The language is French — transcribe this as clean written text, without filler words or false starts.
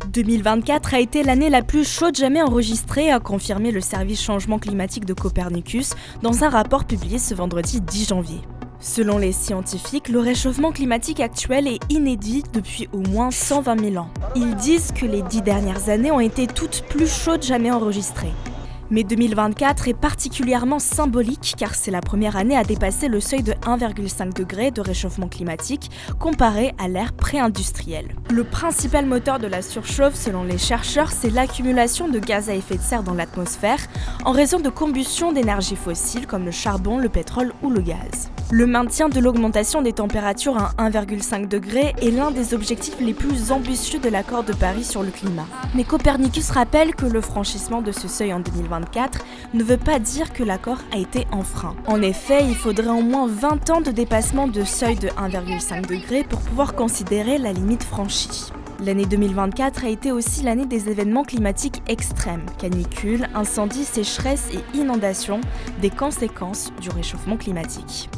2024 a été l'année la plus chaude jamais enregistrée, a confirmé le service changement climatique de Copernicus dans un rapport publié ce vendredi 10 janvier. Selon les scientifiques, le réchauffement climatique actuel est inédit depuis au moins 120 000 ans. Ils disent que les 10 dernières années ont été toutes plus chaudes jamais enregistrées. Mais 2024 est particulièrement symbolique car c'est la première année à dépasser le seuil de 1,5 degré de réchauffement climatique comparé à l'ère pré-industrielle. Le principal moteur de la surchauffe, selon les chercheurs, c'est l'accumulation de gaz à effet de serre dans l'atmosphère en raison de combustion d'énergies fossiles comme le charbon, le pétrole ou le gaz. Le maintien de l'augmentation des températures à 1,5 degré est l'un des objectifs les plus ambitieux de l'accord de Paris sur le climat. Mais Copernicus rappelle que le franchissement de ce seuil en 2024 ne veut pas dire que l'accord a été enfreint. En effet, il faudrait au moins 20 ans de dépassement de seuil de 1,5 degré pour pouvoir considérer la limite franchie. L'année 2024 a été aussi l'année des événements climatiques extrêmes, canicules, incendies, sécheresses et inondations, des conséquences du réchauffement climatique.